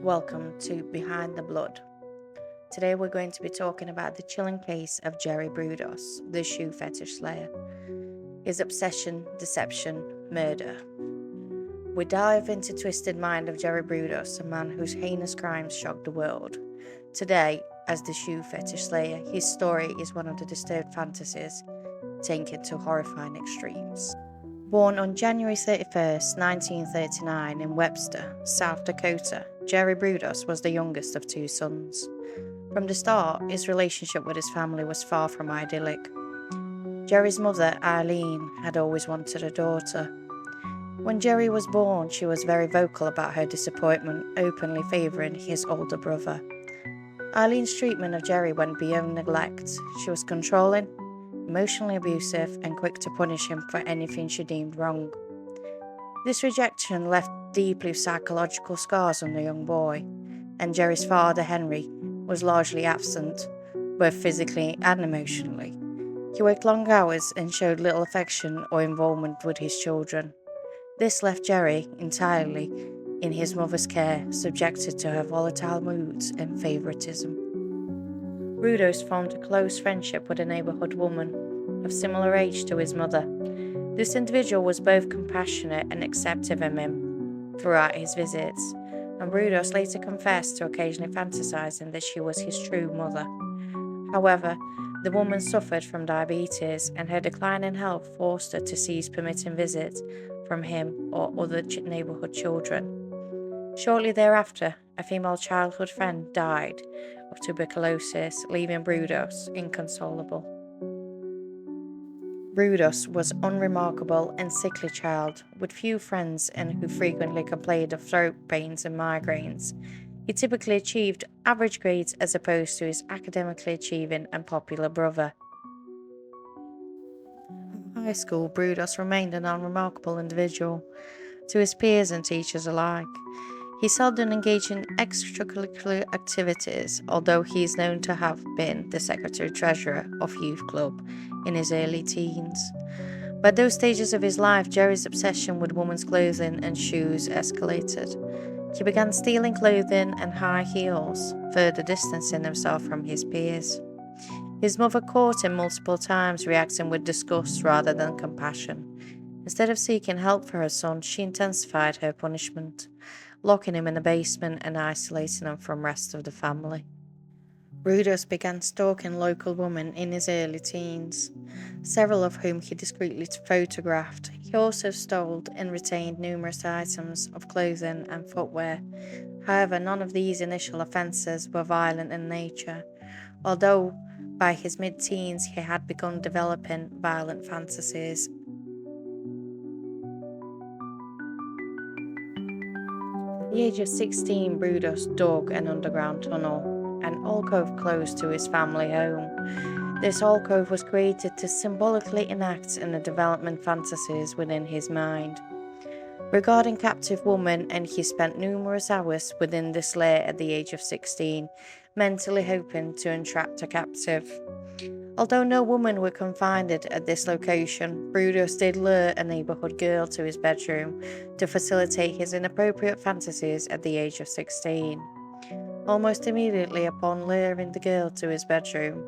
Welcome to Behind the Blood. Today we're going to be talking about the chilling case of Jerry Brudos, the shoe fetish slayer. His obsession, deception, murder. We dive into the twisted mind of Jerry Brudos, a man whose heinous crimes shocked the world. Today, as the shoe fetish slayer, his story is one of the disturbed fantasies taken to horrifying extremes. Born on January 31st, 1939 in Webster, South Dakota, Jerry Brudos was the youngest of two sons. From the start, his relationship with his family was far from idyllic. Jerry's mother, Eileen, had always wanted a daughter. When Jerry was born, she was very vocal about her disappointment, openly favouring his older brother. Eileen's treatment of Jerry went beyond neglect. She was controlling, emotionally abusive, and quick to punish him for anything she deemed wrong. This rejection left deeply psychological scars on the young boy, and Jerry's father, Henry, was largely absent, both physically and emotionally. He worked long hours and showed little affection or involvement with his children. This left Jerry entirely in his mother's care, subjected to her volatile moods and favoritism. Brudos formed a close friendship with a neighborhood woman of similar age to his mother. This individual was both compassionate and accepting of him throughout his visits, and Brudos later confessed to occasionally fantasizing that she was his true mother. However, the woman suffered from diabetes, and her decline in health forced her to cease permitting visits from him or other neighborhood children. Shortly thereafter, a female childhood friend died of tuberculosis, leaving Brudos inconsolable. Brudos was an unremarkable and sickly child, with few friends and who frequently complained of throat pains and migraines. He typically achieved average grades as opposed to his academically achieving and popular brother. In high school, Brudos remained an unremarkable individual to his peers and teachers alike. He seldom engaged in extracurricular activities, although he is known to have been the secretary-treasurer of youth club in his early teens. By those stages of his life, Jerry's obsession with women's clothing and shoes escalated. He began stealing clothing and high heels, further distancing himself from his peers. His mother caught him multiple times, reacting with disgust rather than compassion. Instead of seeking help for her son, she intensified her punishment, locking him in the basement and isolating him from the rest of the family. Brudos began stalking local women in his early teens, several of whom he discreetly photographed. He also stole and retained numerous items of clothing and footwear. However, none of these initial offences were violent in nature, although by his mid-teens he had begun developing violent fantasies. At the age of 16, Brudos dug an underground tunnel, an alcove close to his family home. This alcove was created to symbolically enact the development fantasies within his mind regarding captive women, and he spent numerous hours within this lair at the age of 16, mentally hoping to entrap a captive. Although no women were confined at this location, Brudos did lure a neighborhood girl to his bedroom to facilitate his inappropriate fantasies at the age of 16. Almost immediately upon luring the girl to his bedroom,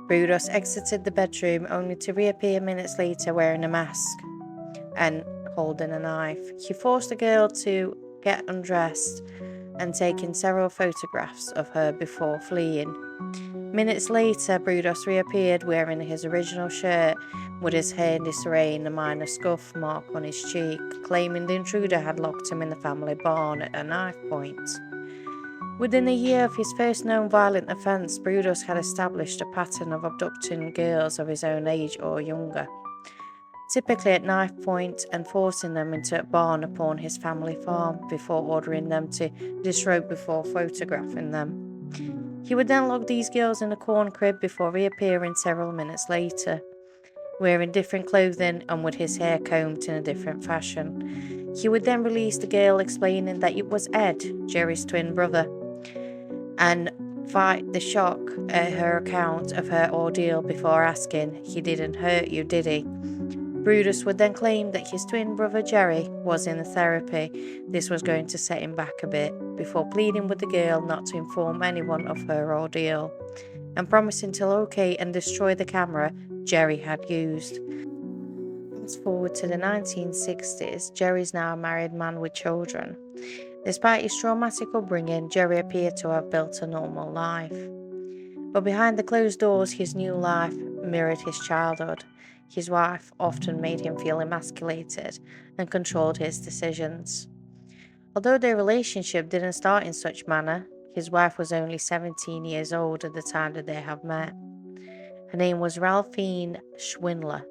Brudos exited the bedroom only to reappear minutes later wearing a mask and holding a knife. He forced the girl to get undressed and taking several photographs of her before fleeing. Minutes later, Brudos reappeared wearing his original shirt with his hair in disarray and a minor scuff mark on his cheek, claiming the intruder had locked him in the family barn at a knife point. Within a year of his first known violent offence, Brudos had established a pattern of abducting girls of his own age or younger, typically at knife point, and forcing them into a barn upon his family farm before ordering them to disrobe before photographing them. He would then lock these girls in a corn crib before reappearing several minutes later, wearing different clothing and with his hair combed in a different fashion. He would then release the girl, explaining that it was Ed, Jerry's twin brother, and fight the shock at her account of her ordeal before asking, "He didn't hurt you, did he?" Brutus would then claim that his twin brother Jerry was in therapy. This was going to set him back a bit, before pleading with the girl not to inform anyone of her ordeal, and promising to locate and destroy the camera Jerry had used. Fast forward to the 1960s, Jerry's now a married man with children. Despite his traumatic upbringing, Jerry appeared to have built a normal life. But behind the closed doors, his new life mirrored his childhood. His wife often made him feel emasculated and controlled his decisions. Although their relationship didn't start in such manner, his wife was only 17 years old at the time that they had met. Her name was Ralphine Schwindler.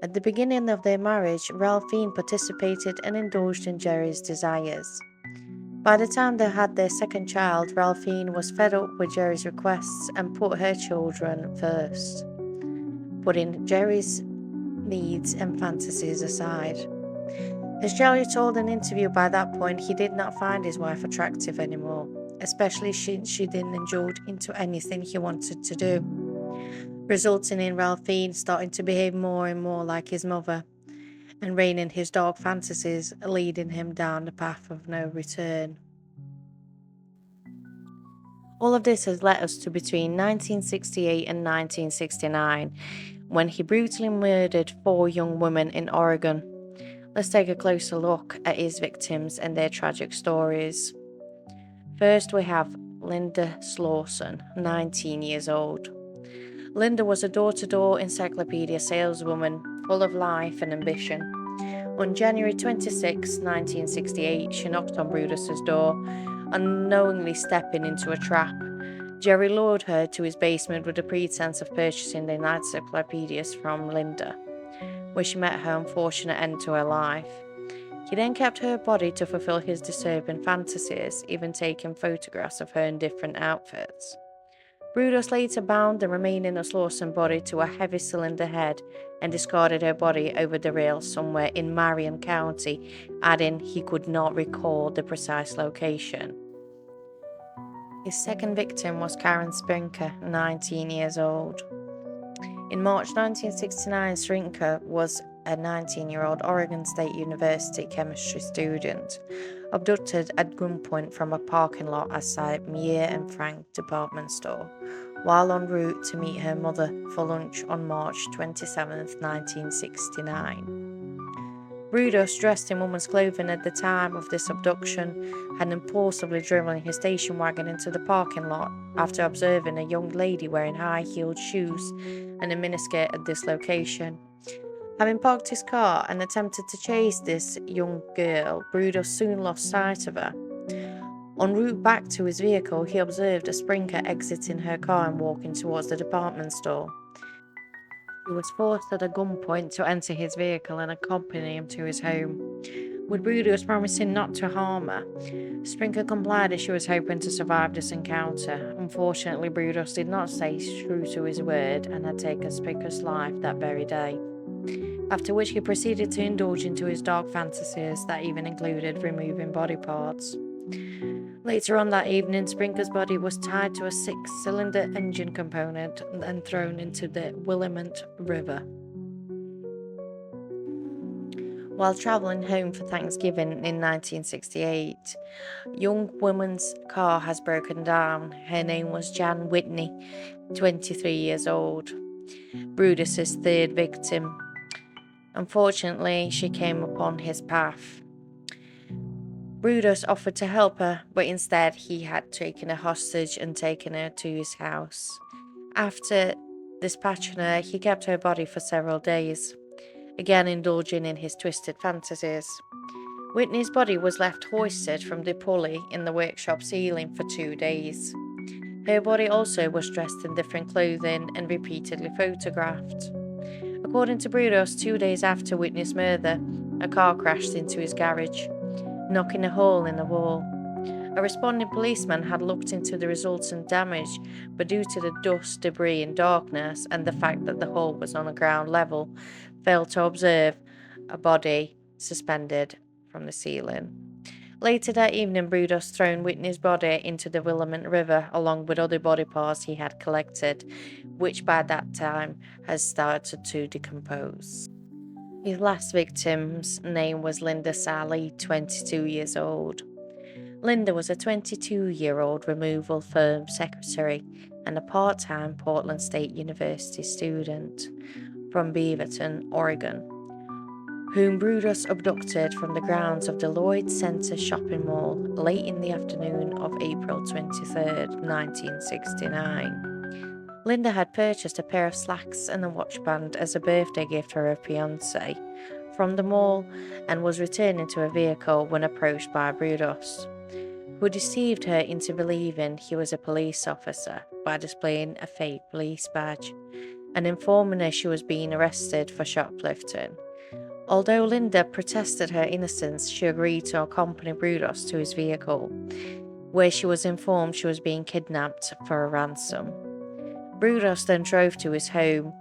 At the beginning of their marriage, Ralphine participated and indulged in Jerry's desires. By the time they had their second child, Ralphine was fed up with Jerry's requests and put her children first, putting Jerry's needs and fantasies aside. As Jerry told an interview, by that point he did not find his wife attractive anymore, especially since she didn't indulge into anything he wanted to do, resulting in Ralphine starting to behave more and more like his mother and reining his dark fantasies, leading him down the path of no return. All of this has led us to between 1968 and 1969, when he brutally murdered 4 young women in Oregon. Let's take a closer look at his victims and their tragic stories. First, we have Linda Slauson, 19 years old. Linda was a door-to-door encyclopedia saleswoman, full of life and ambition. On January 26, 1968, she knocked on Brutus's door, unknowingly stepping into a trap. Jerry lured her to his basement with the pretense of purchasing the encyclopedias from Linda, where she met her unfortunate end to her life. He then kept her body to fulfill his disturbing fantasies, even taking photographs of her in different outfits. Brutus later bound the remaining Slauson body to a heavy cylinder head and discarded her body over the rails somewhere in Marion County, adding he could not recall the precise location. His second victim was Karen Sprinker, 19 years old. In March 1969, Sprinker was a 19-year-old Oregon State University chemistry student, abducted at gunpoint from a parking lot outside Mier and Frank department store, while en route to meet her mother for lunch on March 27, 1969. Brutus, dressed in woman's clothing at the time of this abduction, had impulsively driven his station wagon into the parking lot after observing a young lady wearing high-heeled shoes and a miniskirt at this location. Having parked his car and attempted to chase this young girl, Brutus soon lost sight of her. En route back to his vehicle, he observed a Sprinker exiting her car and walking towards the department store. He was forced at a gunpoint to enter his vehicle and accompany him to his home, with Brutus promising not to harm her. Sprinker complied as she was hoping to survive this encounter. Unfortunately, Brutus did not stay true to his word and had taken Sprinker's life that very day, after which he proceeded to indulge into his dark fantasies that even included removing body parts. Later on that evening, Sprinker's body was tied to a 6-cylinder engine component and thrown into the Willamette River. While traveling home for Thanksgiving in 1968, young woman's car has broken down. Her name was Jan Whitney, 23 years old, Brutus's third victim. Unfortunately, she came upon his path. Brutus offered to help her, but instead he had taken her hostage and taken her to his house. After dispatching her, he kept her body for several days, again indulging in his twisted fantasies. Whitney's body was left hoisted from the pulley in the workshop ceiling for 2 days. Her body also was dressed in different clothing and repeatedly photographed. According to Brutus, 2 days after Whitney's murder, a car crashed into his garage, knocking a hole in the wall. A responding policeman had looked into the resultant damage, but due to the dust, debris and darkness, and the fact that the hole was on the ground level, failed to observe a body suspended from the ceiling. Later that evening, Brutus thrown Whitney's body into the Willamette River along with other body parts he had collected, which by that time had started to decompose. His last victim's name was Linda Sally, 22 years old. Linda was a 22-year-old removal firm secretary and a part-time Portland State University student from Beaverton, Oregon, whom Brudos abducted from the grounds of the Lloyd Center shopping mall late in the afternoon of April 23, 1969. Linda had purchased a pair of slacks and a watch band as a birthday gift for her fiancé from the mall and was returning to her vehicle when approached by Brudos, who deceived her into believing he was a police officer by displaying a fake police badge and informing her she was being arrested for shoplifting. Although Linda protested her innocence, she agreed to accompany Brudos to his vehicle, where she was informed she was being kidnapped for a ransom. Brudos then drove to his home,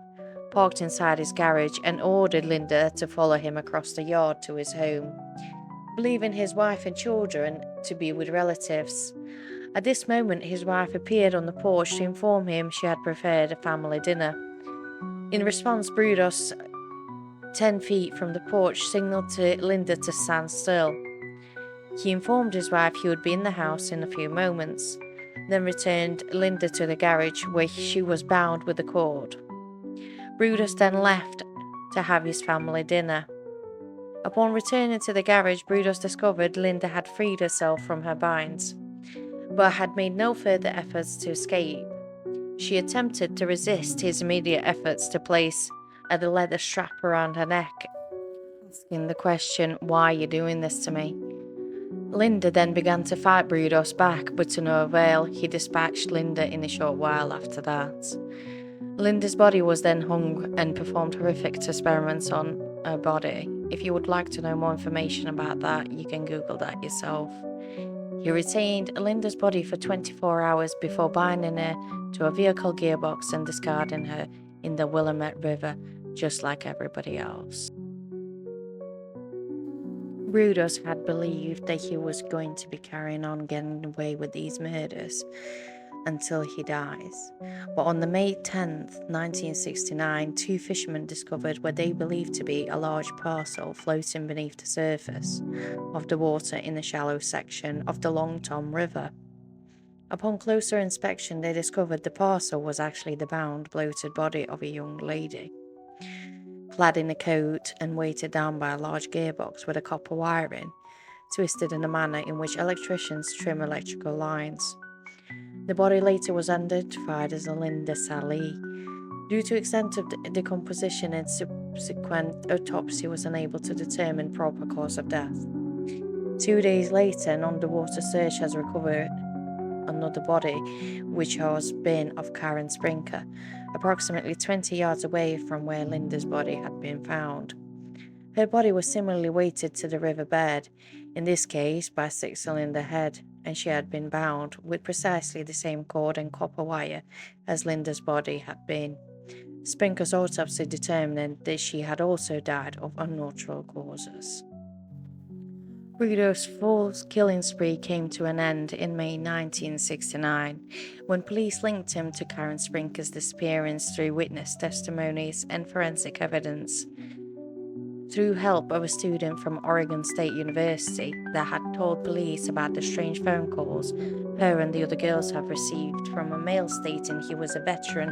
parked inside his garage, and ordered Linda to follow him across the yard to his home, believing his wife and children to be with relatives. At this moment, his wife appeared on the porch to inform him she had prepared a family dinner. In response, Brudos, 10 feet from the porch, signaled to Linda to stand still. He informed his wife he would be in the house in a few moments, then returned Linda to the garage where she was bound with a cord. Brudos then left to have his family dinner. Upon returning to the garage, Brudos discovered Linda had freed herself from her binds, but had made no further efforts to escape. She attempted to resist his immediate efforts to place a leather strap around her neck, asking the question, "Why are you doing this to me?" Linda then began to fight Brudos back, but to no avail. He dispatched Linda in a short while after that. Linda's body was then hung and performed horrific experiments on her body. If you would like to know more information about that, you can Google that yourself. He retained Linda's body for 24 hours before binding her to a vehicle gearbox and discarding her in the Willamette River, just like everybody else. Brudos had believed that he was going to be carrying on getting away with these murders until he dies. But on the May 10th, 1969, two fishermen discovered what they believed to be a large parcel floating beneath the surface of the water in the shallow section of the Long Tom River. Upon closer inspection, they discovered the parcel was actually the bound, bloated body of a young lady, clad in a coat and weighted down by a large gearbox with a copper wiring, twisted in a manner in which electricians trim electrical lines. The body later was identified as Linda Sally. Due to extent of decomposition and subsequent autopsy was unable to determine proper cause of death. 2 days later, an underwater search has recovered another body, which has been of Karen Sprinker, approximately 20 yards away from where Linda's body had been found. Her body was similarly weighted to the riverbed, in this case by 6-cylinder head, and she had been bound with precisely the same cord and copper wire as Linda's body had been. Sprinker's autopsy determined that she had also died of unnatural causes. Brudos' full killing spree came to an end in May 1969, when police linked him to Karen Sprinker's disappearance through witness testimonies and forensic evidence. Through help of a student from Oregon State University that had told police about the strange phone calls her and the other girls have received from a male stating he was a veteran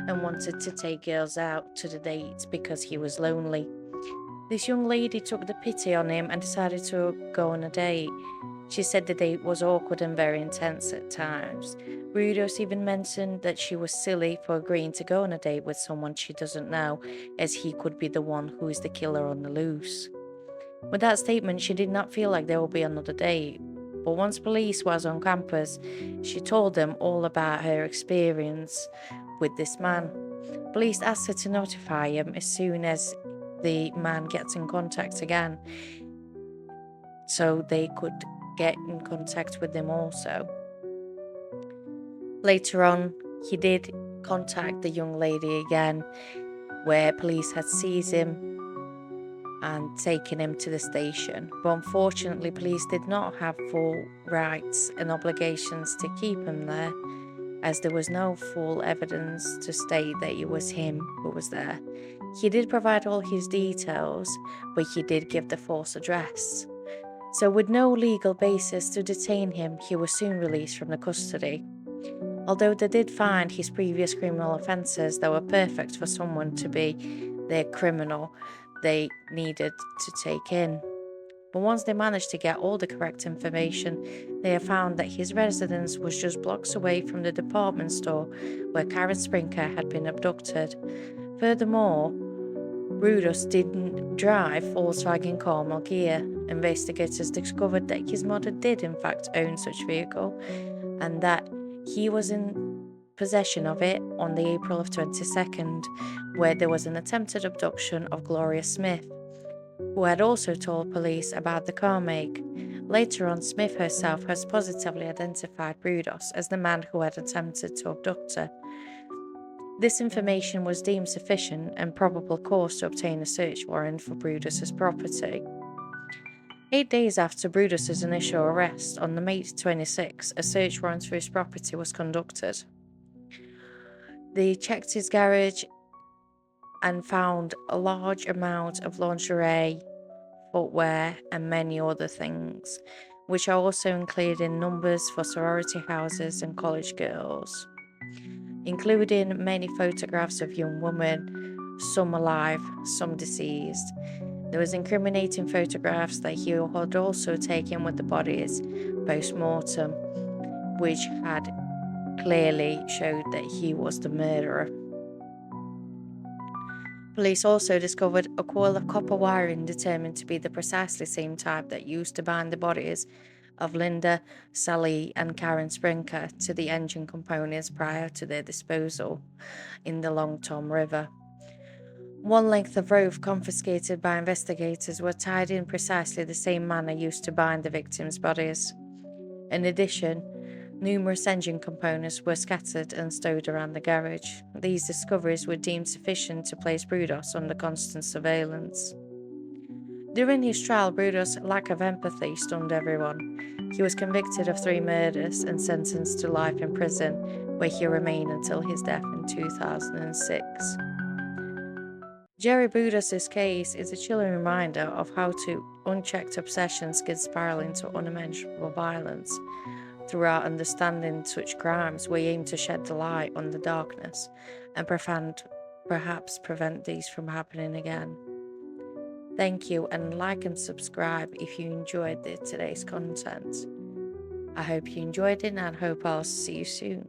and wanted to take girls out to the date because he was lonely. This young lady took the pity on him and decided to go on a date. She said the date was awkward and very intense at times. Brudos even mentioned that she was silly for agreeing to go on a date with someone she doesn't know, as he could be the one who is the killer on the loose. With that statement, she did not feel like there will be another date. But once police was on campus, she told them all about her experience with this man. Police asked her to notify him as soon as the man gets in contact again, so they could get in contact with him also. Later on, he did contact the young lady again, where police had seized him and taken him to the station. But unfortunately, police did not have full rights and obligations to keep him there, as there was no full evidence to state that it was him who was there. He did provide all his details, but he did give the false address. So, with no legal basis to detain him, he was soon released from the custody. Although they did find his previous criminal offences that were perfect for someone to be their criminal they needed to take in. But once they managed to get all the correct information, they have found that his residence was just blocks away from the department store where Karen Sprinker had been abducted. Furthermore, Brudos didn't drive Volkswagen Carmel Kia. Investigators discovered that his mother did in fact own such vehicle, and that he was in possession of it on the April of 22nd, where there was an attempted abduction of Gloria Smith, who had also told police about the car make. Later on, Smith herself has positively identified Brudos as the man who had attempted to abduct her. This information was deemed sufficient and probable cause to obtain a search warrant for Brudos' property. 8 days after Brudos' initial arrest, on the May 26, a search warrant for his property was conducted. They checked his garage and found a large amount of lingerie, footwear, and many other things, which are also included in numbers for sorority houses and college girls, including many photographs of young women, some alive, some deceased. There was incriminating photographs that he had also taken with the bodies post-mortem, which had clearly showed that he was the murderer. Police also discovered a coil of copper wiring determined to be the precisely same type that used to bind the bodies of Linda, Sally, and Karen Sprinker to the engine components prior to their disposal in the Long Tom River. One length of rope confiscated by investigators were tied in precisely the same manner used to bind the victims' bodies. In addition, numerous engine components were scattered and stowed around the garage. These discoveries were deemed sufficient to place Brudos under constant surveillance. During his trial, Brudos' lack of empathy stunned everyone. He was convicted of 3 murders and sentenced to life in prison, where he remained until his death in 2006. Jerry Brudos' case is a chilling reminder of how unchecked obsessions can spiral into unimaginable violence. Through our understanding such crimes, we aim to shed the light on the darkness and perhaps prevent these from happening again. Thank you, and like and subscribe if you enjoyed today's content. I hope you enjoyed it, and I hope I'll see you soon.